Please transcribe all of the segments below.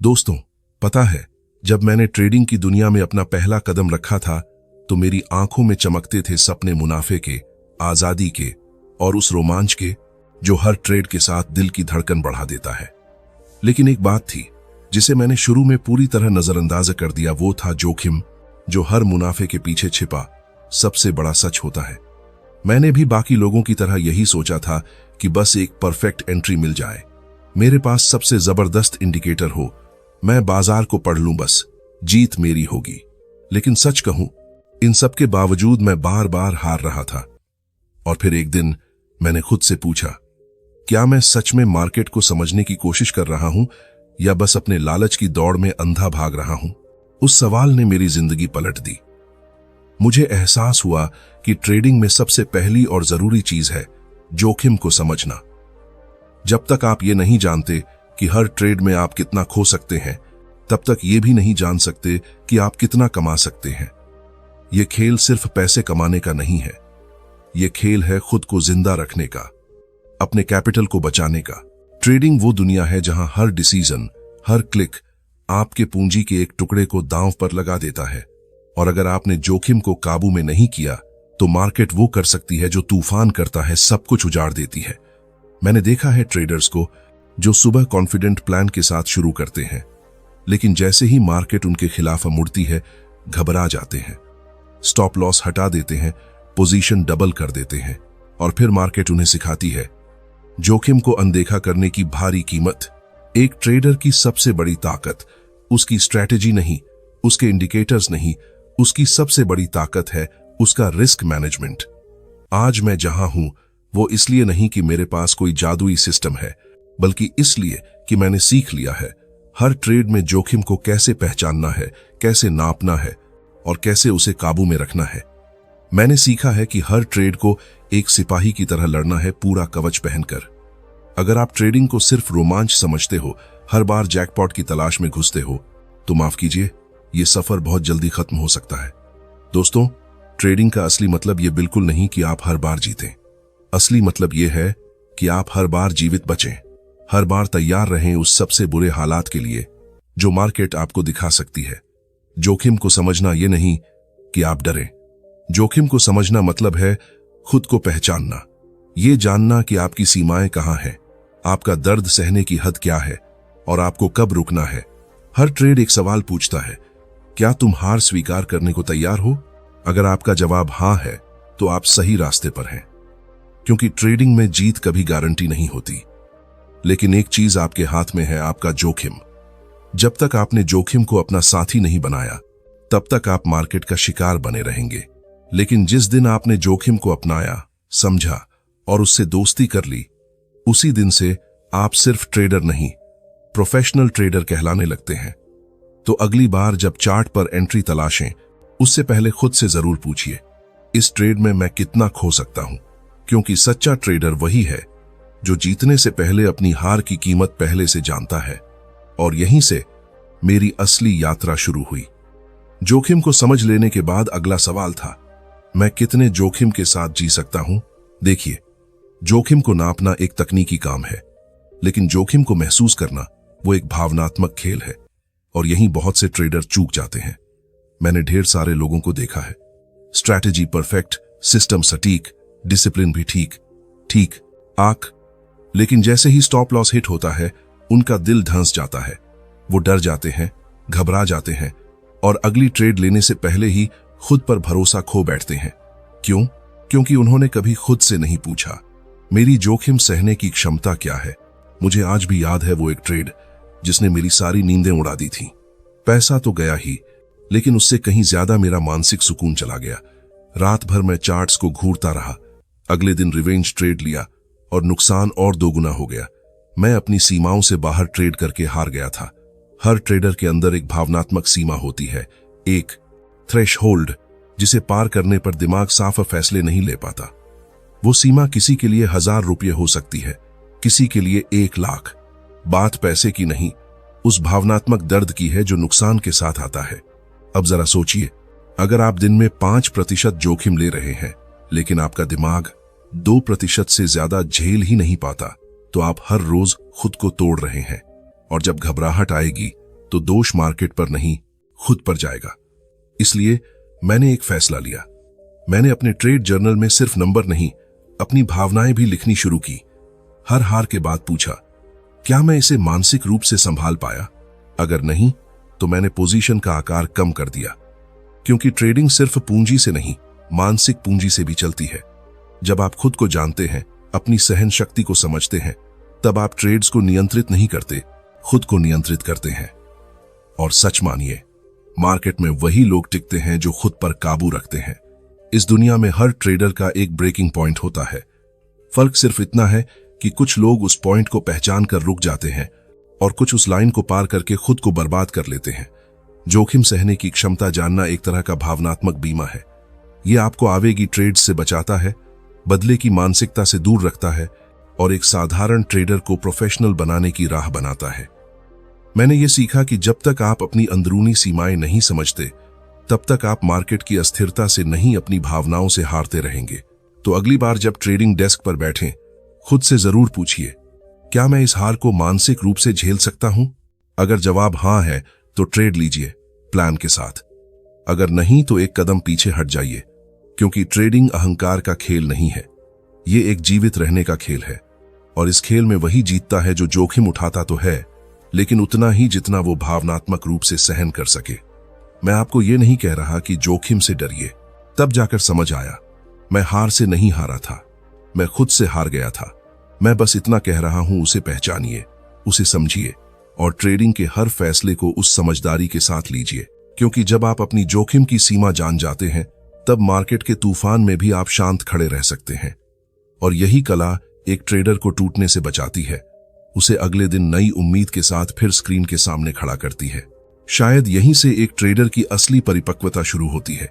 दोस्तों, पता है, जब मैंने ट्रेडिंग की दुनिया में अपना पहला कदम रखा था तो मेरी आंखों में चमकते थे सपने मुनाफे के, आजादी के और उस रोमांच के जो हर ट्रेड के साथ दिल की धड़कन बढ़ा देता है। लेकिन एक बात थी जिसे मैंने शुरू में पूरी तरह नजरअंदाज कर दिया, वो था जोखिम, जो हर मुनाफे के पीछे छिपा सबसे बड़ा सच होता है। मैंने भी बाकी लोगों की तरह यही सोचा था कि बस एक परफेक्ट एंट्री मिल जाए, मेरे पास सबसे जबरदस्त इंडिकेटर हो, मैं बाजार को पढ़ लूं, बस जीत मेरी होगी। लेकिन सच कहूं, इन सब के बावजूद मैं बार बार हार रहा था। और फिर एक दिन मैंने खुद से पूछा, क्या मैं सच में मार्केट को समझने की कोशिश कर रहा हूं या बस अपने लालच की दौड़ में अंधा भाग रहा हूं? उस सवाल ने मेरी जिंदगी पलट दी। मुझे एहसास हुआ कि ट्रेडिंग में सबसे पहली और जरूरी चीज है जोखिम को समझना। जब तक आप ये नहीं जानते कि हर ट्रेड में आप कितना खो सकते हैं, तब तक ये भी नहीं जान सकते कि आप कितना कमा सकते हैं। ये खेल सिर्फ पैसे कमाने का नहीं है, ये खेल है खुद को जिंदा रखने का, अपने कैपिटल को बचाने का। ट्रेडिंग वो दुनिया है जहां हर डिसीजन, हर क्लिक आपके पूंजी के एक टुकड़े को दांव पर लगा देता है। और अगर आपने जोखिम को काबू में नहीं किया तो मार्केट वो कर सकती है जो तूफान करता है, सब कुछ उजाड़ देती है। मैंने देखा है ट्रेडर्स को जो सुबह कॉन्फिडेंट प्लान के साथ शुरू करते हैं, लेकिन जैसे ही मार्केट उनके खिलाफ मुड़ती है घबरा जाते हैं, स्टॉप लॉस हटा देते हैं, पोजीशन डबल कर देते हैं। और फिर मार्केट उन्हें सिखाती है जोखिम को अनदेखा करने की भारी कीमत। एक ट्रेडर की सबसे बड़ी ताकत उसकी स्ट्रैटेजी नहीं, उसके इंडिकेटर्स नहीं, उसकी सबसे बड़ी ताकत है उसका रिस्क मैनेजमेंट। आज मैं जहां हूं वो इसलिए नहीं कि मेरे पास कोई जादुई सिस्टम है, बल्कि इसलिए कि मैंने सीख लिया है हर ट्रेड में जोखिम को कैसे पहचानना है, कैसे नापना है और कैसे उसे काबू में रखना है। मैंने सीखा है कि हर ट्रेड को एक सिपाही की तरह लड़ना है, पूरा कवच पहनकर। अगर आप ट्रेडिंग को सिर्फ रोमांच समझते हो, हर बार जैकपॉट की तलाश में घुसते हो, तो माफ कीजिए, ये सफर बहुत जल्दी खत्म हो सकता है। दोस्तों, ट्रेडिंग का असली मतलब ये बिल्कुल नहीं कि आप हर बार जीतें। असली मतलब ये है कि आप हर बार जीवित बचें, हर बार तैयार रहें उस सबसे बुरे हालात के लिए जो मार्केट आपको दिखा सकती है। जोखिम को समझना ये नहीं कि आप डरें। जोखिम को समझना मतलब है खुद को पहचानना, ये जानना कि आपकी सीमाएं कहां हैं, आपका दर्द सहने की हद क्या है और आपको कब रुकना है। हर ट्रेड एक सवाल पूछता है, क्या तुम हार स्वीकार करने को तैयार हो? अगर आपका जवाब हां है तो आप सही रास्ते पर हैं, क्योंकि ट्रेडिंग में जीत कभी गारंटी नहीं होती। लेकिन एक चीज आपके हाथ में है, आपका जोखिम। जब तक आपने जोखिम को अपना साथी नहीं बनाया, तब तक आप मार्केट का शिकार बने रहेंगे। लेकिन जिस दिन आपने जोखिम को अपनाया, समझा और उससे दोस्ती कर ली, उसी दिन से आप सिर्फ ट्रेडर नहीं, प्रोफेशनल ट्रेडर कहलाने लगते हैं। तो अगली बार जब चार्ट पर एंट्री तलाशें, उससे पहले खुद से जरूर पूछिए, इस ट्रेड में मैं कितना खो सकता हूं? क्योंकि सच्चा ट्रेडर वही है जो जीतने से पहले अपनी हार की कीमत पहले से जानता है। और यहीं से मेरी असली यात्रा शुरू हुई। जोखिम को समझ लेने के बाद अगला सवाल था, मैं कितने जोखिम के साथ जी सकता हूं? देखिए, जोखिम को नापना एक तकनीकी काम है, लेकिन जोखिम को महसूस करना वो एक भावनात्मक खेल है। और यहीं बहुत से ट्रेडर चूक जाते हैं। मैंने ढेर सारे लोगों को देखा है, स्ट्रैटेजी परफेक्ट, सिस्टम सटीक, डिसिप्लिन भी ठीक आंख, लेकिन जैसे ही स्टॉप लॉस हिट होता है उनका दिल धंस जाता है। वो डर जाते हैं, घबरा जाते हैं और अगली ट्रेड लेने से पहले ही खुद पर भरोसा खो बैठते हैं। क्यों? क्योंकि उन्होंने कभी खुद से नहीं पूछा, मेरी जोखिम सहने की क्षमता क्या है? मुझे आज भी याद है वो एक ट्रेड जिसने मेरी सारी नींदें उड़ा दी थी। पैसा तो गया ही, लेकिन उससे कहीं ज्यादा मेरा मानसिक सुकून चला गया। रात भर मैं चार्ट्स को घूरता रहा। अगले दिन रिवेंज ट्रेड लिया और नुकसान और दोगुना हो गया। मैं अपनी सीमाओं से बाहर ट्रेड करके हार गया था। हर ट्रेडर के अंदर एक भावनात्मक सीमा होती है, एक थ्रेशहोल्ड, जिसे पार करने पर दिमाग साफ फैसले नहीं ले पाता। वो सीमा किसी के लिए 1000 रुपये हो सकती है, किसी के लिए 1 लाख। बात पैसे की नहीं, उस भावनात्मक दर्द की है जो नुकसान के साथ आता है। अब जरा सोचिए, अगर आप दिन में 5% जोखिम ले रहे हैं, लेकिन आपका दिमाग 2% से ज्यादा झेल ही नहीं पाता, तो आप हर रोज खुद को तोड़ रहे हैं। और जब घबराहट आएगी, तो दोष मार्केट पर नहीं, खुद पर जाएगा। इसलिए मैंने एक फैसला लिया। मैंने अपने ट्रेड जर्नल में सिर्फ नंबर नहीं, अपनी भावनाएं भी लिखनी शुरू की। हर हार के बाद पूछा, क्या मैं इसे मानसिक रूप से संभाल पाया? अगर नहीं, तो मैंने पोजीशन का आकार कम कर दिया। क्योंकि ट्रेडिंग सिर्फ पूंजी से नहीं, मानसिक पूंजी से भी चलती है। जब आप खुद को जानते हैं, अपनी सहन शक्ति को समझते हैं, तब आप ट्रेड्स को नियंत्रित नहीं करते, खुद को नियंत्रित करते हैं। और सच मानिए, मार्केट में वही लोग टिकते हैं जो खुद पर काबू रखते हैं। इस दुनिया में हर ट्रेडर का एक ब्रेकिंग पॉइंट होता है। फर्क सिर्फ इतना है कि कुछ लोग उस पॉइंट को पहचान कर रुक जाते हैं और कुछ उस लाइन को पार करके खुद को बर्बाद कर लेते हैं। जोखिम सहने की क्षमता जानना एक तरह का भावनात्मक बीमा है। यह आपको आवेगी ट्रेड से बचाता है, बदले की मानसिकता से दूर रखता है और एक साधारण ट्रेडर को प्रोफेशनल बनाने की राह बनाता है। मैंने ये सीखा कि जब तक आप अपनी अंदरूनी सीमाएं नहीं समझते, तब तक आप मार्केट की अस्थिरता से नहीं, अपनी भावनाओं से हारते रहेंगे। तो अगली बार जब ट्रेडिंग डेस्क पर बैठें, खुद से जरूर पूछिए, क्या मैं इस हार को मानसिक रूप से झेल सकता हूं? अगर जवाब हां है, तो ट्रेड लीजिए प्लान के साथ। अगर नहीं, तो एक कदम पीछे हट जाइए, क्योंकि ट्रेडिंग अहंकार का खेल नहीं है, ये एक जीवित रहने का खेल है। और इस खेल में वही जीतता है जो जोखिम उठाता तो है, लेकिन उतना ही जितना वो भावनात्मक रूप से सहन कर सके। मैं आपको ये नहीं कह रहा कि जोखिम से डरिए। तब जाकर समझ आया, मैं हार से नहीं हारा था, मैं खुद से हार गया था। मैं बस इतना कह रहा हूं, उसे पहचानिए, उसे समझिए और ट्रेडिंग के हर फैसले को उस समझदारी के साथ लीजिए। क्योंकि जब आप अपनी जोखिम की सीमा जान जाते हैं, तब मार्केट के तूफान में भी आप शांत खड़े रह सकते हैं। और यही कला एक ट्रेडर को टूटने से बचाती है, उसे अगले दिन नई उम्मीद के साथ फिर स्क्रीन के सामने खड़ा करती है। शायद यहीं से एक ट्रेडर की असली परिपक्वता शुरू होती है,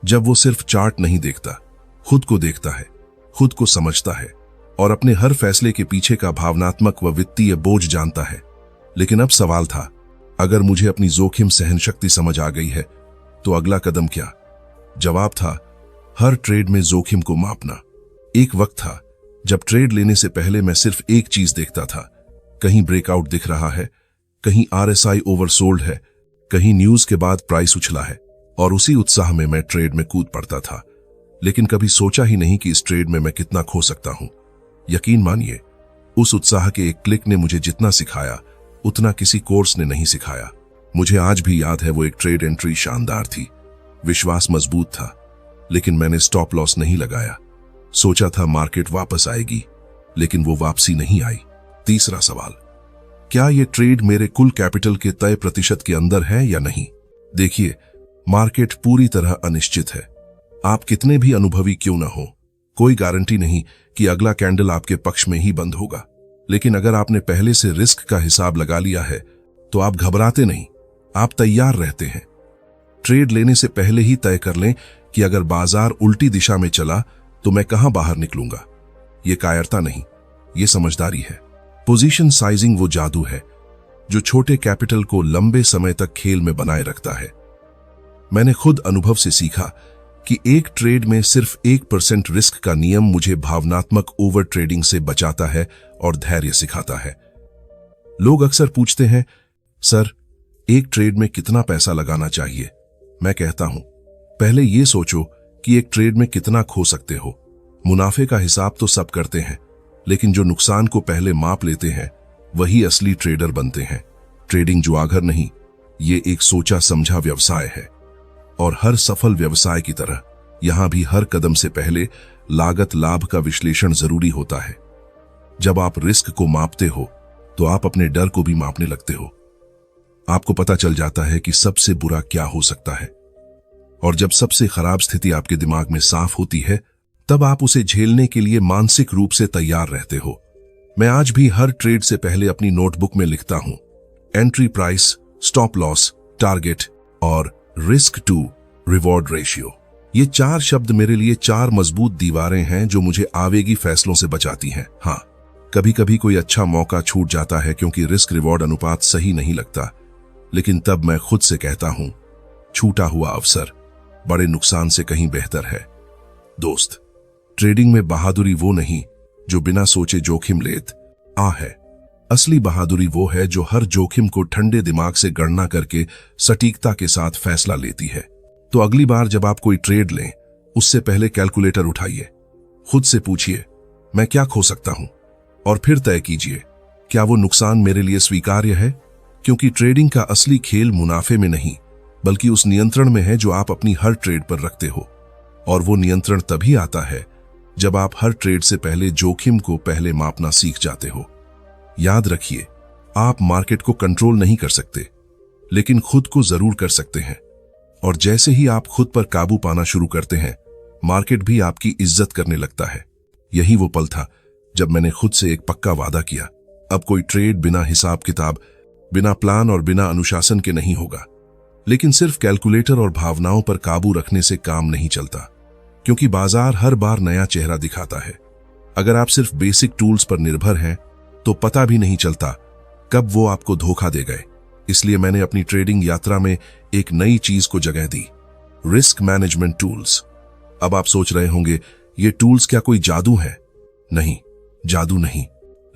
जब वो सिर्फ चार्ट नहीं देखता, खुद को देखता है, खुद को समझता है और अपने हर फैसले के पीछे का भावनात्मक व वित्तीय बोझ जानता है। लेकिन अब सवाल था, अगर मुझे अपनी जोखिम सहन शक्ति समझ आ गई है, तो अगला कदम क्या? जवाब था, हर ट्रेड में जोखिम को मापना। एक वक्त था जब ट्रेड लेने से पहले मैं सिर्फ एक चीज देखता था, कहीं ब्रेकआउट दिख रहा है, कहीं RSI ओवरसोल्ड है, कहीं न्यूज के बाद प्राइस उछला है, और उसी उत्साह में मैं ट्रेड में कूद पड़ता था। लेकिन कभी सोचा ही नहीं कि इस ट्रेड में मैं कितना खो सकता हूं। यकीन मानिए, उस उत्साह के एक क्लिक ने मुझे जितना सिखाया, उतना किसी कोर्स ने नहीं सिखाया। मुझे आज भी याद है, वो एक ट्रेड एंट्री शानदार थी, विश्वास मजबूत था, लेकिन मैंने स्टॉप लॉस नहीं लगाया। सोचा था मार्केट वापस आएगी, लेकिन वो वापसी नहीं आई। तीसरा सवाल, क्या ये ट्रेड मेरे कुल कैपिटल के तय प्रतिशत के अंदर है या नहीं? देखिए, मार्केट पूरी तरह अनिश्चित है। आप कितने भी अनुभवी क्यों न हो, कोई गारंटी नहीं कि अगला कैंडल आपके पक्ष में ही बंद होगा। लेकिन अगर आपने पहले से रिस्क का हिसाब लगा लिया है, तो आप घबराते नहीं, आप तैयार रहते हैं। ट्रेड लेने से पहले ही तय कर लें कि अगर बाजार उल्टी दिशा में चला तो मैं कहां बाहर निकलूंगा। यह कायरता नहीं, यह समझदारी है। पोजीशन साइजिंग वो जादू है जो छोटे कैपिटल को लंबे समय तक खेल में बनाए रखता है। मैंने खुद अनुभव से सीखा कि एक ट्रेड में सिर्फ 1% रिस्क का नियम मुझे भावनात्मक ओवर ट्रेडिंग से बचाता है और धैर्य सिखाता है। लोग अक्सर पूछते हैं, सर, एक ट्रेड में कितना पैसा लगाना चाहिए? मैं कहता हूं, पहले यह सोचो कि एक ट्रेड में कितना खो सकते हो। मुनाफे का हिसाब तो सब करते हैं, लेकिन जो नुकसान को पहले माप लेते हैं, वही असली ट्रेडर बनते हैं। ट्रेडिंग जुआगर नहीं, ये एक सोचा समझा व्यवसाय है। और हर सफल व्यवसाय की तरह यहां भी हर कदम से पहले लागत लाभ का विश्लेषण जरूरी होता है। जब आप रिस्क को मापते हो, तो आप अपने डर को भी मापने लगते हो। आपको पता चल जाता है कि सबसे बुरा क्या हो सकता है, और जब सबसे खराब स्थिति आपके दिमाग में साफ होती है, तब आप उसे झेलने के लिए मानसिक रूप से तैयार रहते हो। मैं आज भी हर ट्रेड से पहले अपनी नोटबुक में लिखता हूं, entry price, stop loss, target और रिस्क टू रिवॉर्ड रेशियो। ये 4 शब्द मेरे लिए 4 मजबूत दीवारें हैं जो मुझे आवेगी फैसलों से बचाती हैं। हाँ, कभी कभी कोई अच्छा मौका छूट जाता है क्योंकि रिस्क रिवॉर्ड अनुपात सही नहीं लगता, लेकिन तब मैं खुद से कहता हूं, छूटा हुआ अवसर बड़े नुकसान से कहीं बेहतर है। दोस्त, ट्रेडिंग में बहादुरी वो नहीं जो बिना सोचे जोखिम लेत आ है, असली बहादुरी वो है जो हर जोखिम को ठंडे दिमाग से गणना करके सटीकता के साथ फैसला लेती है। तो अगली बार जब आप कोई ट्रेड लें, उससे पहले कैलकुलेटर उठाइए, खुद से पूछिए मैं क्या खो सकता हूं, और फिर तय कीजिए क्या वो नुकसान मेरे लिए स्वीकार्य है। क्योंकि ट्रेडिंग का असली खेल मुनाफे में नहीं, बल्कि उस नियंत्रण में है जो आप अपनी हर ट्रेड पर रखते हो। और वो नियंत्रण तभी आता है जब आप हर ट्रेड से पहले जोखिम को पहले मापना सीख जाते हो। याद रखिए, आप मार्केट को कंट्रोल नहीं कर सकते, लेकिन खुद को जरूर कर सकते हैं। और जैसे ही आप खुद पर काबू पाना शुरू करते हैं, मार्केट भी आपकी इज्जत करने लगता है। यही वो पल था जब मैंने खुद से एक पक्का वादा किया, अब कोई ट्रेड बिना हिसाब किताब, बिना प्लान और बिना अनुशासन के नहीं होगा। लेकिन सिर्फ कैलकुलेटर और भावनाओं पर काबू रखने से काम नहीं चलता, क्योंकि बाजार हर बार नया चेहरा दिखाता है। अगर आप सिर्फ बेसिक टूल्स पर निर्भर हैं, तो पता भी नहीं चलता कब वो आपको धोखा दे गए। इसलिए मैंने अपनी ट्रेडिंग यात्रा में एक नई चीज को जगह दी, रिस्क मैनेजमेंट टूल्स। अब आप सोच रहे होंगे, ये टूल्स क्या कोई जादू है? नहीं, जादू नहीं,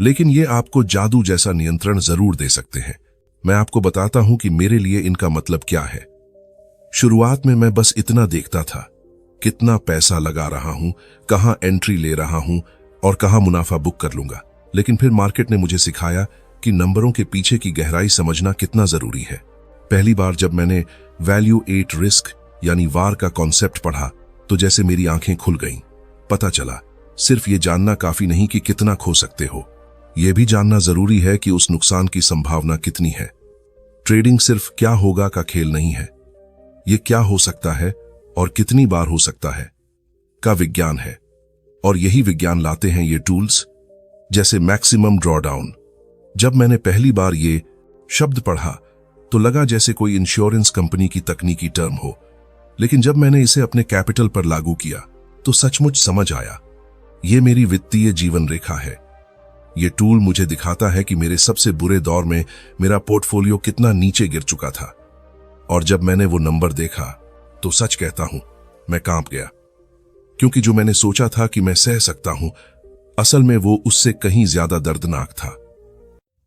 लेकिन ये आपको जादू जैसा नियंत्रण जरूर दे सकते हैं। मैं आपको बताता हूं कि मेरे लिए इनका मतलब क्या है। शुरुआत में मैं बस इतना देखता था, कितना पैसा लगा रहा हूं, कहां एंट्री ले रहा हूं और कहां मुनाफा बुक कर लूंगा। लेकिन फिर मार्केट ने मुझे सिखाया कि नंबरों के पीछे की गहराई समझना कितना जरूरी है। पहली बार जब मैंने वैल्यू एट रिस्क यानी वार का कॉन्सेप्ट पढ़ा, तो जैसे मेरी आंखें खुल गईं। पता चला सिर्फ ये जानना काफी नहीं कि कितना खो सकते हो, यह भी जानना जरूरी है कि उस नुकसान की संभावना कितनी है। ट्रेडिंग सिर्फ क्या होगा का खेल नहीं है, ये क्या हो सकता है और कितनी बार हो सकता है का विज्ञान है। और यही विज्ञान लाते हैं ये टूल्स, जैसे मैक्सिमम ड्रॉडाउन। जब मैंने पहली बार ये शब्द पढ़ा तो लगा जैसे कोई इंश्योरेंस कंपनी की तकनीकी टर्म हो, लेकिन जब मैंने इसे अपने कैपिटल पर लागू किया तो सचमुच समझ आया, ये मेरी वित्तीय जीवन रेखा है। ये टूल मुझे दिखाता है कि मेरे सबसे बुरे दौर में मेरा पोर्टफोलियो कितना नीचे गिर चुका था। और जब मैंने वो नंबर देखा तो सच कहता हूं, मैं कांप गया, क्योंकि जो मैंने सोचा था कि मैं सह सकता हूं, असल में वो उससे कहीं ज्यादा दर्दनाक था।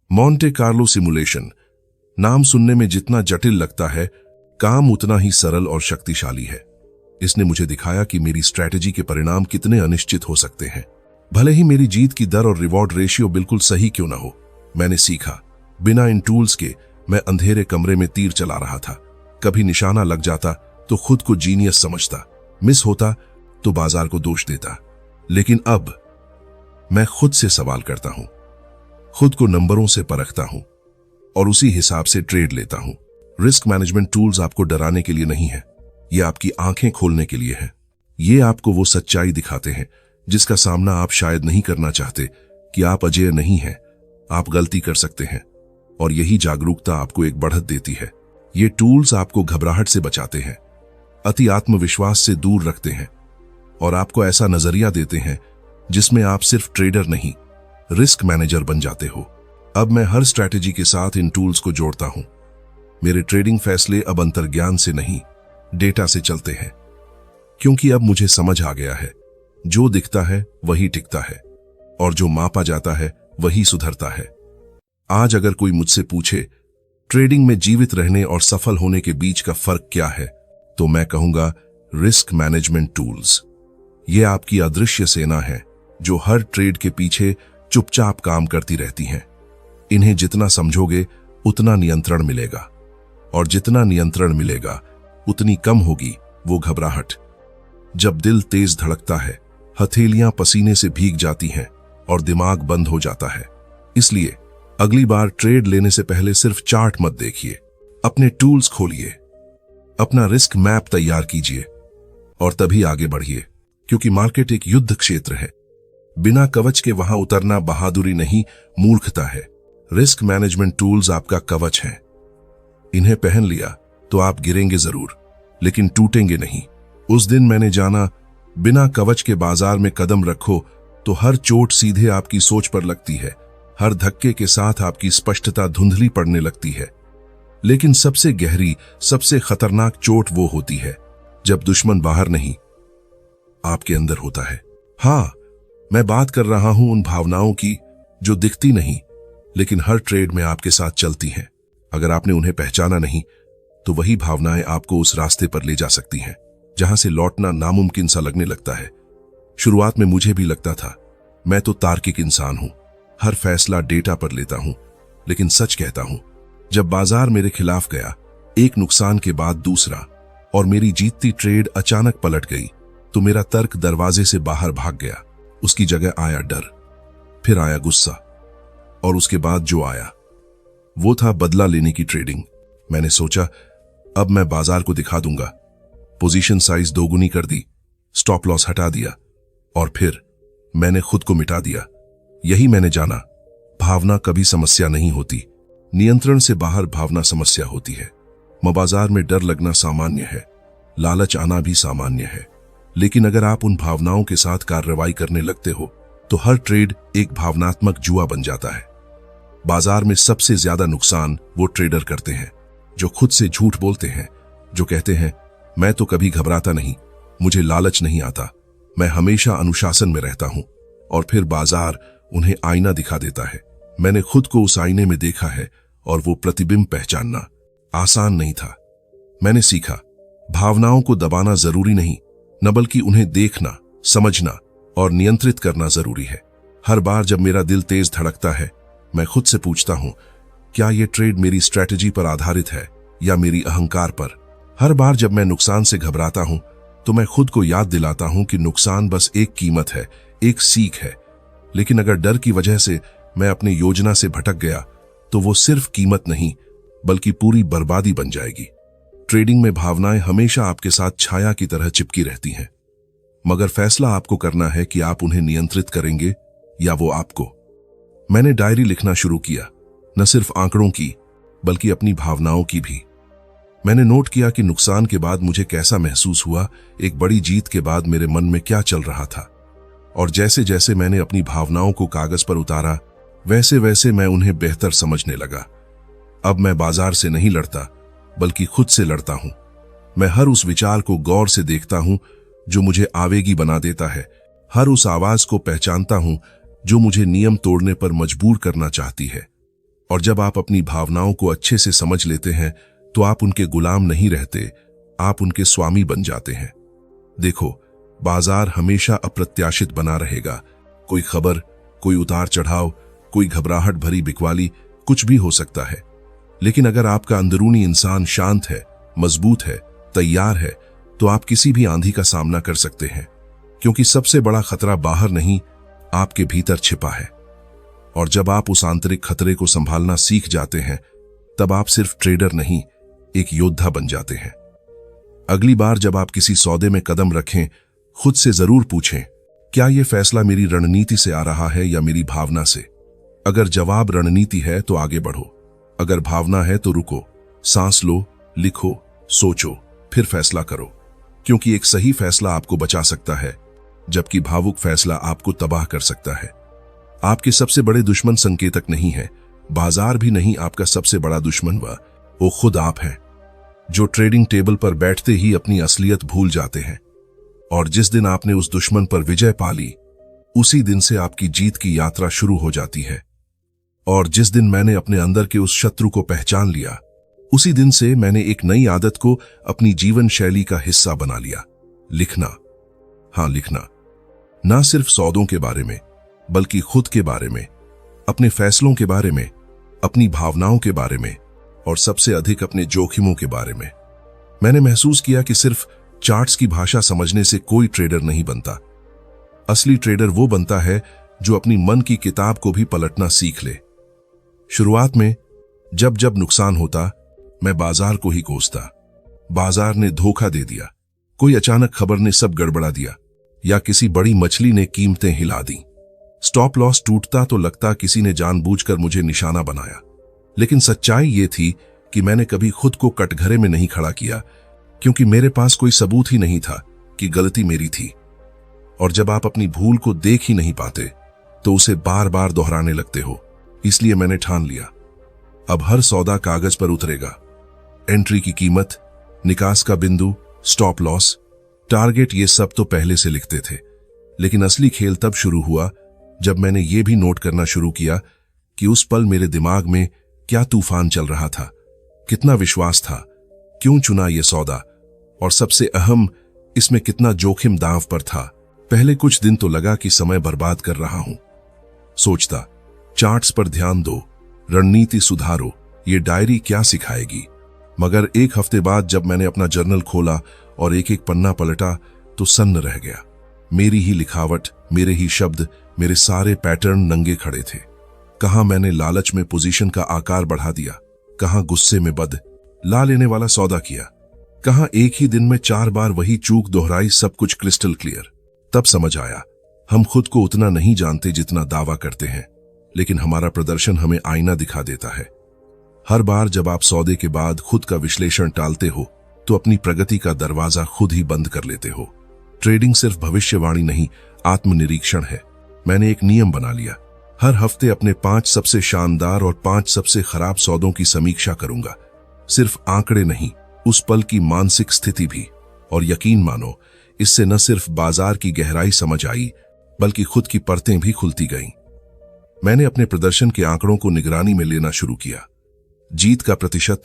मोंटे कार्लो सिमुलेशन नाम सुनने में जितना जटिल लगता है, काम उतना ही सरल और शक्तिशाली है। इसने मुझे दिखाया कि मेरी स्ट्रैटेजी के परिणाम कितने अनिश्चित हो सकते हैं, भले ही मेरी जीत की दर और रिवॉर्ड रेशियो बिल्कुल सही क्यों ना हो। मैंने सीखा, बिना इन टूल्स के मैं अंधेरे कमरे में तीर चला रहा था। कभी निशाना लग जाता तो खुद को जीनियस समझता, मिस होता तो बाजार को दोष देता। लेकिन अब मैं खुद से सवाल करता हूं, खुद को नंबरों से परखता हूं और उसी हिसाब से ट्रेड लेता हूं। रिस्क मैनेजमेंट टूल्स आपको डराने के लिए नहीं है, ये आपकी आंखें खोलने के लिए है। ये आपको वो सच्चाई दिखाते हैं जिसका सामना आप शायद नहीं करना चाहते, कि आप अजेय नहीं हैं, आप गलती कर सकते हैं। और यही जागरूकता आपको एक बढ़त देती है। ये टूल्स आपको घबराहट से बचाते हैं, अति आत्मविश्वास से दूर रखते हैं और आपको ऐसा नजरिया देते हैं जिसमें आप सिर्फ ट्रेडर नहीं, रिस्क मैनेजर बन जाते हो। अब मैं हर स्ट्रैटेजी के साथ इन टूल्स को जोड़ता हूं। मेरे ट्रेडिंग फैसले अब अंतर्ज्ञान से नहीं, डेटा से चलते हैं, क्योंकि अब मुझे समझ आ गया है, जो दिखता है वही टिकता है और जो मापा जाता है वही सुधरता है। आज अगर कोई मुझसे पूछे ट्रेडिंग में जीवित रहने और सफल होने के बीच का फर्क क्या है, तो मैं कहूंगा रिस्क मैनेजमेंट टूल्स। ये आपकी अदृश्य सेना है जो हर ट्रेड के पीछे चुपचाप काम करती रहती हैं। इन्हें जितना समझोगे उतना नियंत्रण मिलेगा, और जितना नियंत्रण मिलेगा उतनी कम होगी वो घबराहट। जब दिल तेज धड़कता है, हथेलियां पसीने से भीग जाती हैं और दिमाग बंद हो जाता है। इसलिए अगली बार ट्रेड लेने से पहले सिर्फ चार्ट मत देखिए, अपने टूल्स खोलिए, अपना रिस्क मैप तैयार कीजिए और तभी आगे बढ़िए। क्योंकि मार्केट एक युद्ध क्षेत्र है, बिना कवच के वहां उतरना बहादुरी नहीं, मूर्खता है। रिस्क मैनेजमेंट टूल्स आपका कवच हैं। इन्हें पहन लिया तो आप गिरेंगे जरूर, लेकिन टूटेंगे नहीं। उस दिन मैंने जाना, बिना कवच के बाजार में कदम रखो तो हर चोट सीधे आपकी सोच पर लगती है, हर धक्के के साथ आपकी स्पष्टता धुंधली पड़ने लगती है। लेकिन सबसे गहरी, सबसे खतरनाक चोट वो होती है जब दुश्मन बाहर नहीं, आपके अंदर होता है। हाँ, मैं बात कर रहा हूं उन भावनाओं की जो दिखती नहीं, लेकिन हर ट्रेड में आपके साथ चलती हैं। अगर आपने उन्हें पहचाना नहीं तो वही भावनाएं आपको उस रास्ते पर ले जा सकती हैं जहां से लौटना नामुमकिन सा लगने लगता है। शुरुआत में मुझे भी लगता था मैं तो तार्किक इंसान हूं, हर फैसला डेटा पर लेता हूं, लेकिन सच कहता हूं जब बाजार मेरे खिलाफ गया, एक नुकसान के बाद दूसरा, और मेरी जीतती ट्रेड अचानक पलट गई, तो मेरा तर्क दरवाजे से बाहर भाग गया। उसकी जगह आया डर, फिर आया गुस्सा, और उसके बाद जो आया वो था बदला लेने की ट्रेडिंग। मैंने सोचा अब मैं बाजार को दिखा दूंगा। पोजीशन साइज दोगुनी कर दी, स्टॉप लॉस हटा दिया, और फिर मैंने खुद को मिटा दिया। यही मैंने जाना, भावना कभी समस्या नहीं होती, नियंत्रण से बाहर भावना समस्या होती है। बाजार में डर लगना सामान्य है, लालच आना भी सामान्य है, लेकिन अगर आप उन भावनाओं के साथ कार्रवाई करने लगते हो तो हर ट्रेड एक भावनात्मक जुआ बन जाता है। बाजार में सबसे ज्यादा नुकसान वो ट्रेडर करते हैं जो खुद से झूठ बोलते हैं, जो कहते हैं मैं तो कभी घबराता नहीं, मुझे लालच नहीं आता, मैं हमेशा अनुशासन में रहता हूं, और फिर बाजार उन्हें आईना दिखा देता है। मैंने खुद को उस आईने में देखा है और वो प्रतिबिंब पहचानना आसान नहीं था। मैंने सीखा भावनाओं को दबाना जरूरी नहीं, न बल्कि उन्हें देखना, समझना और नियंत्रित करना जरूरी है। हर बार जब मेरा दिल तेज धड़कता है, मैं खुद से पूछता हूं क्या यह ट्रेड मेरी स्ट्रैटेजी पर आधारित है या मेरी अहंकार पर। हर बार जब मैं नुकसान से घबराता हूं तो मैं खुद को याद दिलाता हूं कि नुकसान बस एक कीमत है, एक सीख है। लेकिन अगर डर की वजह से मैं अपनी योजना से भटक गया तो वो सिर्फ कीमत नहीं बल्कि पूरी बर्बादी बन जाएगी। ट्रेडिंग में भावनाएं हमेशा आपके साथ छाया की तरह चिपकी रहती हैं, मगर फैसला आपको करना है कि आप उन्हें नियंत्रित करेंगे या वो आपको। मैंने डायरी लिखना शुरू किया, न सिर्फ आंकड़ों की बल्कि अपनी भावनाओं की भी। मैंने नोट किया कि नुकसान के बाद मुझे कैसा महसूस हुआ, एक बड़ी जीत के बाद मेरे मन में क्या चल रहा था। और जैसे जैसे मैंने अपनी भावनाओं को कागज पर उतारा, वैसे वैसे मैं उन्हें बेहतर समझने लगा। अब मैं बाजार से नहीं लड़ता बल्कि खुद से लड़ता हूं। मैं हर उस विचार को गौर से देखता हूं जो मुझे आवेगी बना देता है, हर उस आवाज को पहचानता हूं जो मुझे नियम तोड़ने पर मजबूर करना चाहती है। और जब आप अपनी भावनाओं को अच्छे से समझ लेते हैं तो आप उनके गुलाम नहीं रहते, आप उनके स्वामी बन जाते हैं। देखो, बाजार हमेशा अप्रत्याशित बना रहेगा। कोई खबर, कोई उतार चढ़ाव, कोई घबराहट भरी बिकवाली, कुछ भी हो सकता है। लेकिन अगर आपका अंदरूनी इंसान शांत है, मजबूत है, तैयार है, तो आप किसी भी आंधी का सामना कर सकते हैं, क्योंकि सबसे बड़ा खतरा बाहर नहीं, आपके भीतर छिपा है। और जब आप उस आंतरिक खतरे को संभालना सीख जाते हैं, तब आप सिर्फ ट्रेडर नहीं, एक योद्धा बन जाते हैं। अगली बार जब आप किसी सौदे में कदम रखें, खुद से जरूर पूछें, क्या यह फैसला मेरी रणनीति से आ रहा है या मेरी भावना से? अगर जवाब रणनीति है तो आगे बढ़ो, अगर भावना है तो रुको, सांस लो, लिखो, सोचो, फिर फैसला करो। क्योंकि एक सही फैसला आपको बचा सकता है, जबकि भावुक फैसला आपको तबाह कर सकता है। आपके सबसे बड़े दुश्मन संकेतक नहीं है, बाजार भी नहीं, आपका सबसे बड़ा दुश्मन वो खुद आप हैं, जो ट्रेडिंग टेबल पर बैठते ही अपनी असलियत भूल जाते हैं। और जिस दिन आपने उस दुश्मन पर विजय पा ली, उसी दिन से आपकी जीत की यात्रा शुरू हो जाती है। और जिस दिन मैंने अपने अंदर के उस शत्रु को पहचान लिया, उसी दिन से मैंने एक नई आदत को अपनी जीवन शैली का हिस्सा बना लिया, लिखना। हां, लिखना, ना सिर्फ सौदों के बारे में बल्कि खुद के बारे में, अपने फैसलों के बारे में, अपनी भावनाओं के बारे में, और सबसे अधिक अपने जोखिमों के बारे में। मैंने महसूस किया कि सिर्फ चार्ट्स की भाषा समझने से कोई ट्रेडर नहीं बनता। असली ट्रेडर वो बनता है जो अपनी मन की किताब को भी पलटना सीख ले। शुरुआत में जब जब नुकसान होता, मैं बाजार को ही कोसता। बाजार ने धोखा दे दिया, कोई अचानक खबर ने सब गड़बड़ा दिया, या किसी बड़ी मछली ने कीमतें हिला दी। स्टॉप लॉस टूटता तो लगता किसी ने जानबूझकर मुझे निशाना बनाया। लेकिन सच्चाई ये थी कि मैंने कभी खुद को कटघरे में नहीं खड़ा किया, क्योंकि मेरे पास कोई सबूत ही नहीं था कि गलती मेरी थी। और जब आप अपनी भूल को देख ही नहीं पाते तो उसे बार बार दोहराने लगते हो। इसलिए मैंने ठान लिया, अब हर सौदा कागज पर उतरेगा। एंट्री की कीमत, निकास का बिंदु, स्टॉप लॉस, टारगेट, ये सब तो पहले से लिखते थे। लेकिन असली खेल तब शुरू हुआ जब मैंने ये भी नोट करना शुरू किया कि उस पल मेरे दिमाग में क्या तूफान चल रहा था, कितना विश्वास था, क्यों चुना ये सौदा, और सबसे अहम, इसमें कितना जोखिम दांव पर था। पहले कुछ दिन तो लगा कि समय बर्बाद कर रहा हूं। सोचता, चार्ट्स पर ध्यान दो, रणनीति सुधारो, ये डायरी क्या सिखाएगी। मगर एक हफ्ते बाद जब मैंने अपना जर्नल खोला और एक एक पन्ना पलटा तो सन्न रह गया। मेरी ही लिखावट, मेरे ही शब्द, मेरे सारे पैटर्न नंगे खड़े थे। कहां मैंने लालच में पोजीशन का आकार बढ़ा दिया, कहां गुस्से में बद ला लेने वाला सौदा किया, कहां एक ही दिन में 4 बार वही चूक दोहराई। सब कुछ क्रिस्टल क्लियर। तब समझ आया, हम खुद को उतना नहीं जानते जितना दावा करते हैं, लेकिन हमारा प्रदर्शन हमें आईना दिखा देता है। हर बार जब आप सौदे के बाद खुद का विश्लेषण टालते हो तो अपनी प्रगति का दरवाजा खुद ही बंद कर लेते हो। ट्रेडिंग सिर्फ भविष्यवाणी नहीं, आत्मनिरीक्षण है। मैंने एक नियम बना लिया, हर हफ्ते अपने 5 सबसे शानदार और 5 सबसे खराब सौदों की समीक्षा करूंगा। सिर्फ आंकड़े नहीं, उस पल की मानसिक स्थिति भी। और यकीन मानो, इससे न सिर्फ बाजार की गहराई समझ आई, बल्कि खुद की परतें भी खुलती गईं। मैंने अपने प्रदर्शन के आंकड़ों को निगरानी में लेना शुरू किया। जीत का प्रतिशत,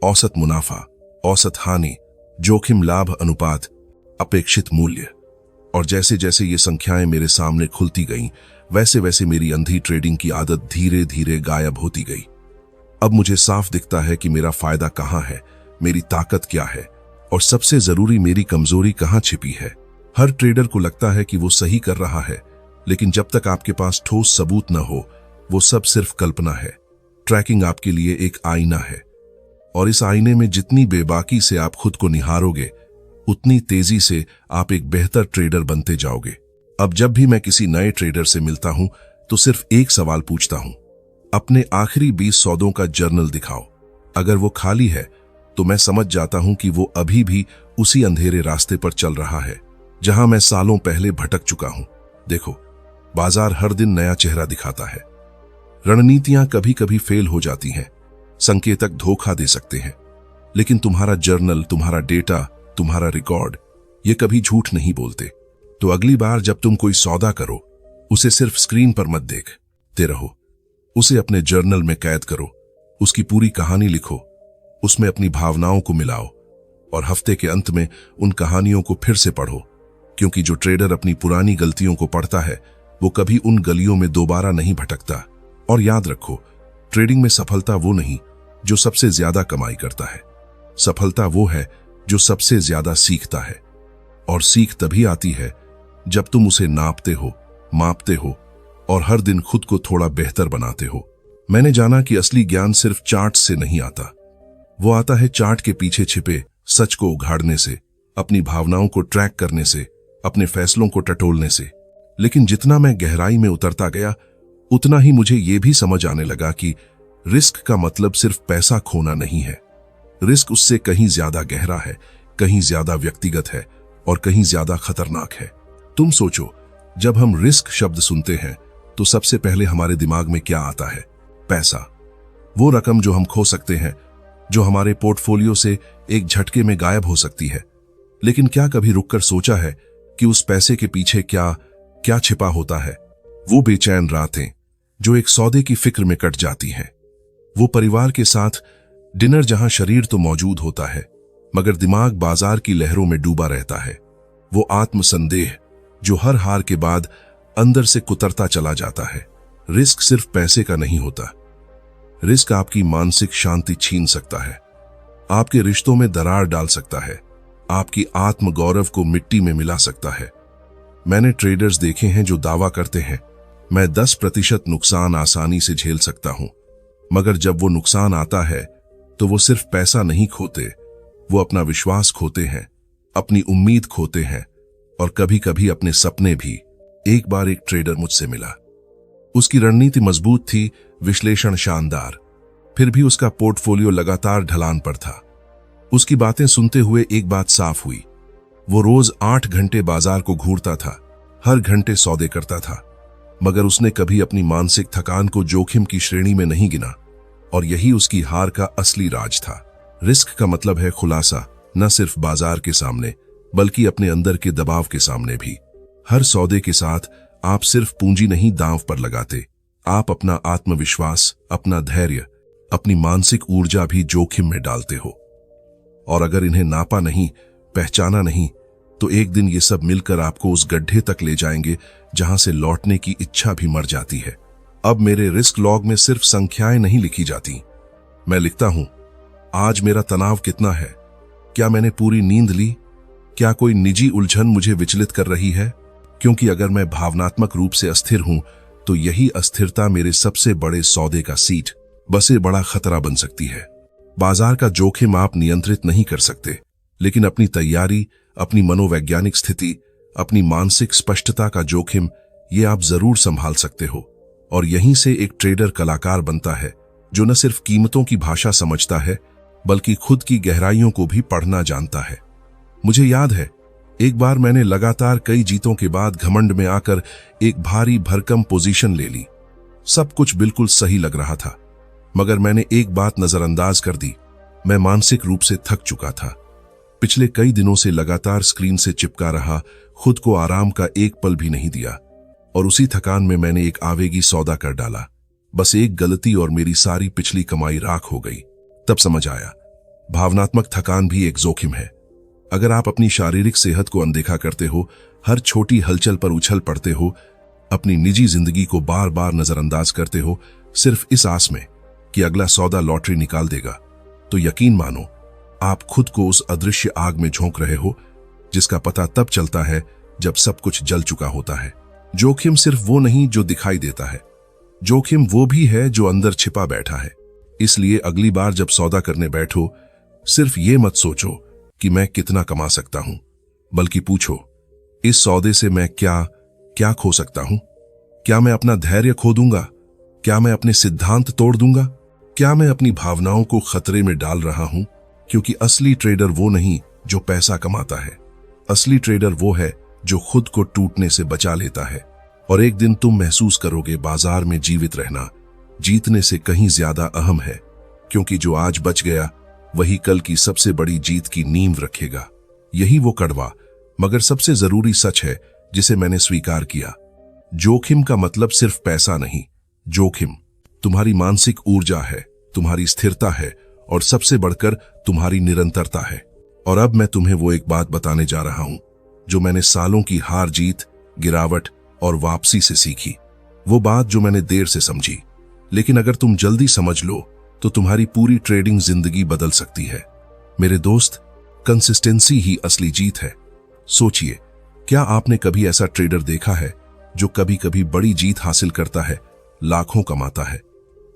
औसत मुनाफा, औसत हानि, जोखिम लाभ अनुपात, अपेक्षित मूल्य। और जैसे जैसे ये संख्याएं मेरे सामने खुलती गईं, वैसे वैसे मेरी अंधी ट्रेडिंग की आदत धीरे धीरे गायब होती गई। अब मुझे साफ दिखता है कि मेरा फायदा कहां है, मेरी ताकत क्या है, और सबसे जरूरी, मेरी कमजोरी कहां छिपी है। हर ट्रेडर को लगता है कि वो सही कर रहा है, लेकिन जब तक आपके पास ठोस सबूत न हो, वो सब सिर्फ कल्पना है। ट्रैकिंग आपके लिए एक आईना है, और इस आईने में जितनी बेबाकी से आप खुद को निहारोगे, उतनी तेजी से आप एक बेहतर ट्रेडर बनते जाओगे। अब जब भी मैं किसी नए ट्रेडर से मिलता हूं तो सिर्फ एक सवाल पूछता हूं, अपने आखिरी 20 सौदों का जर्नल दिखाओ। अगर वो खाली है तो मैं समझ जाता हूं कि वो अभी भी उसी अंधेरे रास्ते पर चल रहा है जहां मैं सालों पहले भटक चुका हूं। देखो, बाजार हर दिन नया चेहरा दिखाता है। रणनीतियां कभी कभी फेल हो जाती हैं, संकेतक धोखा दे सकते हैं, लेकिन तुम्हारा जर्नल, तुम्हारा डेटा, तुम्हारा रिकॉर्ड, ये कभी झूठ नहीं बोलते। तो अगली बार जब तुम कोई सौदा करो, उसे सिर्फ स्क्रीन पर मत देखते रहो, उसे अपने जर्नल में कैद करो, उसकी पूरी कहानी लिखो, उसमें अपनी भावनाओं को मिलाओ, और हफ्ते के अंत में उन कहानियों को फिर से पढ़ो। क्योंकि जो ट्रेडर अपनी पुरानी गलतियों को पढ़ता है, वो कभी उन गलियों में दोबारा नहीं भटकता। और याद रखो, ट्रेडिंग में सफलता वो नहीं जो सबसे ज्यादा कमाई करता है, सफलता वो है जो सबसे ज्यादा सीखता है। और सीख तभी आती है जब तुम उसे नापते हो, मापते हो, और हर दिन खुद को थोड़ा बेहतर बनाते हो। मैंने जाना कि असली ज्ञान सिर्फ चार्ट से नहीं आता, वो आता है चार्ट के पीछे छिपे सच को उघाड़ने से, अपनी भावनाओं को ट्रैक करने से, अपने फैसलों को टटोलने से। लेकिन जितना मैं गहराई में उतरता गया, उतना ही मुझे यह भी समझ आने लगा कि रिस्क का मतलब सिर्फ पैसा खोना नहीं है। रिस्क उससे कहीं ज्यादा गहरा है, कहीं ज्यादा व्यक्तिगत है, और कहीं ज्यादा खतरनाक है। तुम सोचो, जब हम रिस्क शब्द सुनते हैं तो सबसे पहले हमारे दिमाग में क्या आता है? पैसा। वो रकम जो हम खो सकते हैं, जो हमारे पोर्टफोलियो से एक झटके में गायब हो सकती है। लेकिन क्या कभी रुककर सोचा है कि उस पैसे के पीछे क्या क्या छिपा होता है? वो बेचैन रातें जो एक सौदे की फिक्र में कट जाती हैं, वो परिवार के साथ डिनर जहां शरीर तो मौजूद होता है मगर दिमाग बाजार की लहरों में डूबा रहता है, वो आत्मसंदेह जो हर हार के बाद अंदर से कुतरता चला जाता है। रिस्क सिर्फ पैसे का नहीं होता, रिस्क आपकी मानसिक शांति छीन सकता है, आपके रिश्तों में दरार डाल सकता है, आपकी आत्मगौरव को मिट्टी में मिला सकता है। मैंने ट्रेडर्स देखे हैं जो दावा करते हैं, मैं 10% नुकसान आसानी से झेल सकता हूं, मगर जब वो नुकसान आता है तो वो सिर्फ पैसा नहीं खोते, वो अपना विश्वास खोते हैं, अपनी उम्मीद खोते हैं, और कभी कभी अपने सपने भी। एक बार एक ट्रेडर मुझसे मिला, उसकी रणनीति मजबूत थी, विश्लेषण शानदार, फिर भी उसका पोर्टफोलियो लगातार ढलान पर था। उसकी बातें सुनते हुए एक बात साफ हुई, वो रोज 8 घंटे बाजार को घूरता था, हर घंटे सौदे करता था, मगर उसने कभी अपनी मानसिक थकान को जोखिम की श्रेणी में नहीं गिना। और यही उसकी हार का असली राज था। रिस्क का मतलब है खुलासा, न सिर्फ बाजार के सामने बल्कि अपने अंदर के दबाव के सामने भी। हर सौदे के साथ आप सिर्फ पूंजी नहीं दांव पर लगाते, आप अपना आत्मविश्वास, अपना धैर्य, अपनी मानसिक ऊर्जा भी जोखिम में डालते हो। और अगर इन्हें नापा नहीं, पहचाना नहीं, तो एक दिन ये सब मिलकर आपको उस गड्ढे तक ले जाएंगे जहां से लौटने की इच्छा भी मर जाती है। अब मेरे रिस्क लॉग में सिर्फ संख्याएं नहीं लिखी जाती। मैं लिखता हूं, आज मेरा तनाव कितना है, क्या मैंने पूरी नींद ली, क्या कोई निजी उलझन मुझे विचलित कर रही है। क्योंकि अगर मैं भावनात्मक रूप से अस्थिर हूं तो यही अस्थिरता मेरे सबसे बड़े सौदे का सीट, बसे बड़ा खतरा बन सकती है। बाजार का जोखिम आप नियंत्रित नहीं कर सकते, लेकिन अपनी तैयारी, अपनी मनोवैज्ञानिक स्थिति, अपनी मानसिक स्पष्टता का जोखिम ये आप जरूर संभाल सकते हो। और यहीं से एक ट्रेडर कलाकार बनता है जो न सिर्फ कीमतों की भाषा समझता है बल्कि खुद की गहराइयों को भी पढ़ना जानता है। मुझे याद है, एक बार मैंने लगातार कई जीतों के बाद घमंड में आकर एक भारी भरकम पोजीशन ले ली। सब कुछ बिल्कुल सही लग रहा था, मगर मैंने एक बात नजरअंदाज कर दी। मैं मानसिक रूप से थक चुका था। पिछले कई दिनों से लगातार स्क्रीन से चिपका रहा, खुद को आराम का एक पल भी नहीं दिया। और उसी थकान में मैंने एक आवेगी सौदा कर डाला। बस एक गलती और मेरी सारी पिछली कमाई राख हो गई। तब समझ आया, भावनात्मक थकान भी एक जोखिम है। अगर आप अपनी शारीरिक सेहत को अनदेखा करते हो, हर छोटी हलचल पर उछल पड़ते हो, अपनी निजी जिंदगी को बार बार नजरअंदाज करते हो, सिर्फ इस आस में कि अगला सौदा लॉटरी निकाल देगा, तो यकीन मानो आप खुद को उस अदृश्य आग में झोंक रहे हो जिसका पता तब चलता है जब सब कुछ जल चुका होता है। जोखिम सिर्फ वो नहीं जो दिखाई देता है, जोखिम वो भी है जो अंदर छिपा बैठा है। इसलिए अगली बार जब सौदा करने बैठो, सिर्फ ये मत सोचो कि मैं कितना कमा सकता हूं, बल्कि पूछो, इस सौदे से मैं क्या खो सकता हूं। क्या मैं अपना धैर्य खो दूंगा? क्या मैं अपने सिद्धांत तोड़ दूंगा? क्या मैं अपनी भावनाओं को खतरे में डाल रहा हूं? क्योंकि असली ट्रेडर वो नहीं जो पैसा कमाता है, असली ट्रेडर वो है जो खुद को टूटने से बचा लेता है। और एक दिन तुम महसूस करोगे बाजार में जीवित रहना जीतने से कहीं ज्यादा अहम है, क्योंकि जो आज बच गया वही कल की सबसे बड़ी जीत की नींव रखेगा। यही वो कड़वा मगर सबसे जरूरी सच है जिसे मैंने स्वीकार किया। जोखिम का मतलब सिर्फ पैसा नहीं, जोखिम तुम्हारी मानसिक ऊर्जा है, तुम्हारी स्थिरता है और सबसे बढ़कर तुम्हारी निरंतरता है। और अब मैं तुम्हें वो एक बात बताने जा रहा हूं जो मैंने सालों की हार जीत, गिरावट और वापसी से सीखी। वो बात जो मैंने देर से समझी, लेकिन अगर तुम जल्दी समझ लो तो तुम्हारी पूरी ट्रेडिंग जिंदगी बदल सकती है। मेरे दोस्त, कंसिस्टेंसी ही असली जीत है। सोचिए, क्या आपने कभी ऐसा ट्रेडर देखा है जो कभी कभी बड़ी जीत हासिल करता है, लाखों कमाता है,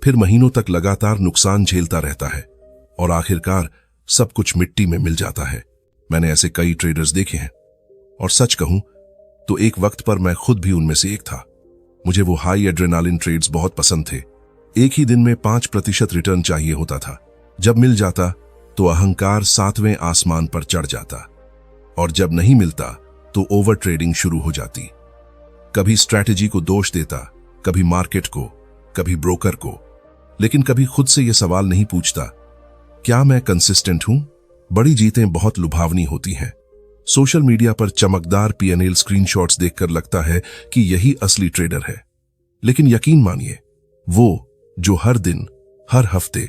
फिर महीनों तक लगातार नुकसान झेलता रहता है और आखिरकार सब कुछ मिट्टी में मिल जाता है? मैंने ऐसे कई ट्रेडर्स देखे हैं और सच कहूं तो एक वक्त पर मैं खुद भी उनमें से एक था। मुझे वो हाई एड्रेनालिन ट्रेड्स बहुत पसंद थे। एक ही दिन में 5% रिटर्न चाहिए होता था। जब मिल जाता तो अहंकार 7वें आसमान पर चढ़ जाता, और जब नहीं मिलता तो ओवर ट्रेडिंग शुरू हो जाती। कभी स्ट्रैटेजी को दोष देता, कभी मार्केट को, कभी ब्रोकर को, लेकिन कभी खुद से यह सवाल नहीं पूछता, क्या मैं कंसिस्टेंट हूं? बड़ी जीतें बहुत लुभावनी होती हैं। सोशल मीडिया पर चमकदार पीएनएल स्क्रीनशॉट्स देखकर लगता है कि यही असली ट्रेडर है, लेकिन यकीन मानिए, वो जो हर दिन, हर हफ्ते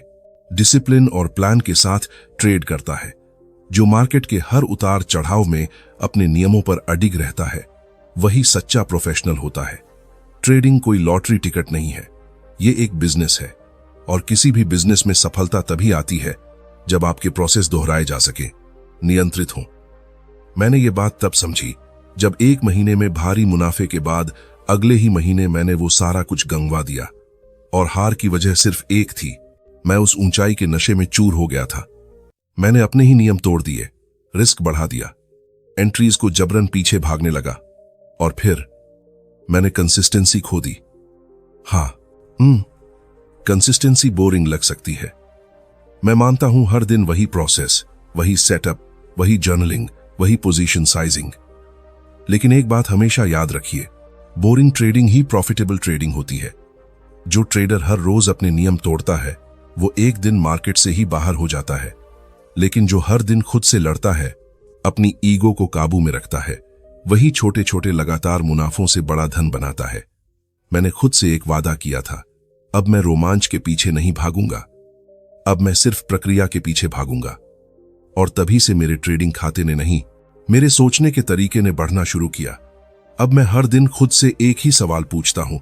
डिसिप्लिन और प्लान के साथ ट्रेड करता है, जो मार्केट के हर उतार चढ़ाव में अपने नियमों पर अडिग रहता है, वही सच्चा प्रोफेशनल होता है। ट्रेडिंग कोई लॉटरी टिकट नहीं है, ये एक बिजनेस है, और किसी भी बिजनेस में सफलता तभी आती है जब आपके प्रोसेस दोहराए जा सके, नियंत्रित हों। मैंने ये बात तब समझी जब एक महीने में भारी मुनाफे के बाद अगले ही महीने मैंने वो सारा कुछ गंवा दिया, और हार की वजह सिर्फ एक थी, मैं उस ऊंचाई के नशे में चूर हो गया था। मैंने अपने ही नियम तोड़ दिए, रिस्क बढ़ा दिया, एंट्रीज को जबरन पीछे भागने लगा, और फिर मैंने कंसिस्टेंसी खो दी। हाँ, कंसिस्टेंसी बोरिंग लग सकती है। मैं मानता हूं हर दिन वही प्रोसेस, वही सेटअप, वही जर्नलिंग, वही पोजीशन साइजिंग। लेकिन एक बात हमेशा याद रखिए, बोरिंग ट्रेडिंग ही प्रॉफिटेबल ट्रेडिंग होती है। जो ट्रेडर हर रोज अपने नियम तोड़ता है वो एक दिन मार्केट से ही बाहर हो जाता है, लेकिन जो हर दिन खुद से लड़ता है, अपनी ईगो को काबू में रखता है, वही छोटे छोटे लगातार मुनाफों से बड़ा धन बनाता है। मैंने खुद से एक वादा किया था, अब मैं रोमांच के पीछे नहीं भागूंगा, अब मैं सिर्फ प्रक्रिया के पीछे भागूंगा। और तभी से मेरे ट्रेडिंग खाते ने नहीं, मेरे सोचने के तरीके ने बढ़ना शुरू किया। अब मैं हर दिन खुद से एक ही सवाल पूछता हूं,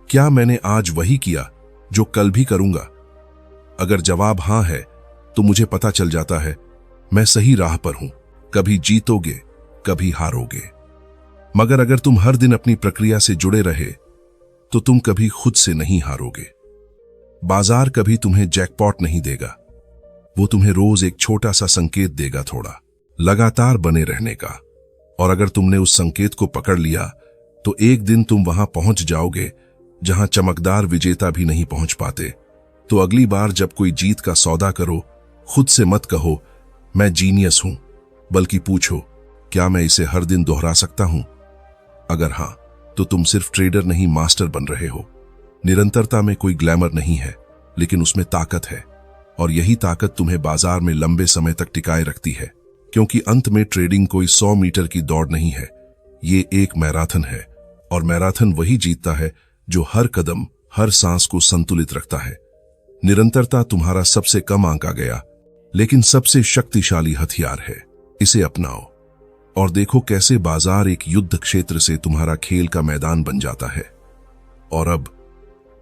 क्या मैंने आज वही किया जो कल भी करूंगा? अगर जवाब हां है तो मुझे पता चल जाता है मैं सही राह पर हूं। कभी जीतोगे, कभी हारोगे, मगर अगर तुम हर दिन अपनी प्रक्रिया से जुड़े रहे तो तुम कभी खुद से नहीं हारोगे। बाजार कभी तुम्हें जैकपॉट नहीं देगा, वो तुम्हें रोज एक छोटा सा संकेत देगा, थोड़ा लगातार बने रहने का। और अगर तुमने उस संकेत को पकड़ लिया तो एक दिन तुम वहां पहुंच जाओगे जहां चमकदार विजेता भी नहीं पहुंच पाते। तो अगली बार जब कोई जीत का सौदा करो, खुद से मत कहो मैं जीनियस हूं, बल्कि पूछो क्या मैं इसे हर दिन दोहरा सकता हूं? अगर हां, तो तुम सिर्फ ट्रेडर नहीं मास्टर बन रहे हो। निरंतरता में कोई ग्लैमर नहीं है, लेकिन उसमें ताकत है, और यही ताकत तुम्हें बाजार में लंबे समय तक टिकाए रखती है। क्योंकि अंत में ट्रेडिंग कोई 100 मीटर की दौड़ नहीं है, ये एक मैराथन है, और मैराथन वही जीतता है जो हर कदम, हर सांस को संतुलित रखता है। निरंतरता तुम्हारा सबसे कम आंका गया लेकिन सबसे शक्तिशाली हथियार है। इसे अपनाओ और देखो कैसे बाजार एक युद्ध क्षेत्र से तुम्हारा खेल का मैदान बन जाता है। और अब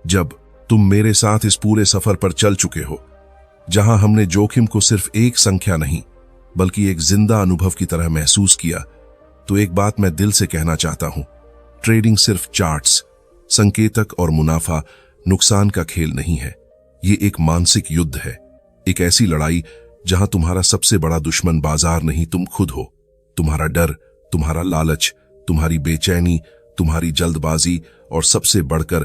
जब तुम मेरे साथ इस पूरे सफर पर चल चुके हो, जहां हमने जोखिम को सिर्फ एक संख्या नहीं बल्कि एक जिंदा अनुभव की तरह महसूस किया, तो एक बात मैं दिल से कहना चाहता हूं, ट्रेडिंग सिर्फ चार्ट्स, संकेतक और मुनाफा नुकसान का खेल नहीं है। ये एक मानसिक युद्ध है, एक ऐसी लड़ाई जहां तुम्हारा सबसे बड़ा दुश्मन बाजार नहीं, तुम खुद हो। तुम्हारा डर, तुम्हारा लालच, तुम्हारी बेचैनी, तुम्हारी जल्दबाजी और सबसे बढ़कर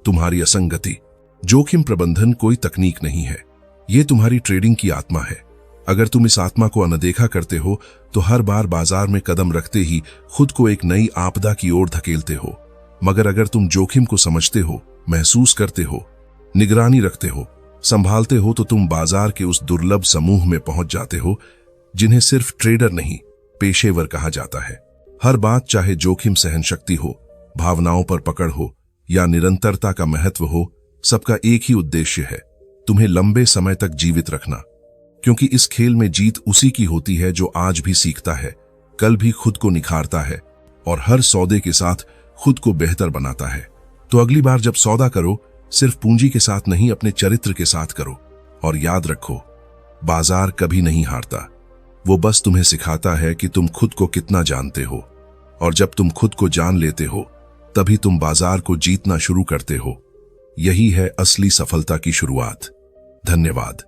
तुम्हारी असंगति। जोखिम प्रबंधन कोई तकनीक नहीं है, ये तुम्हारी ट्रेडिंग की आत्मा है। अगर तुम इस आत्मा को अनदेखा करते हो तो हर बार बाजार में कदम रखते ही खुद को एक नई आपदा की ओर धकेलते हो। मगर अगर तुम जोखिम को समझते हो, महसूस करते हो, निगरानी रखते हो, संभालते हो, तो तुम बाजार के उस दुर्लभ समूह में पहुंच जाते हो जिन्हें सिर्फ ट्रेडर नहीं, पेशेवर कहा जाता है। हर बात, चाहे जोखिम सहन शक्ति हो, भावनाओं पर पकड़ हो या निरंतरता का महत्व हो, सबका एक ही उद्देश्य है, तुम्हें लंबे समय तक जीवित रखना। क्योंकि इस खेल में जीत उसी की होती है जो आज भी सीखता है, कल भी खुद को निखारता है और हर सौदे के साथ खुद को बेहतर बनाता है। तो अगली बार जब सौदा करो, सिर्फ पूंजी के साथ नहीं, अपने चरित्र के साथ करो। और याद रखो, बाजार कभी नहीं हारता, वो बस तुम्हें सिखाता है कि तुम खुद को कितना जानते हो। और जब तुम खुद को जान लेते हो, तभी तुम बाजार को जीतना शुरू करते हो। यही है असली सफलता की शुरुआत। धन्यवाद।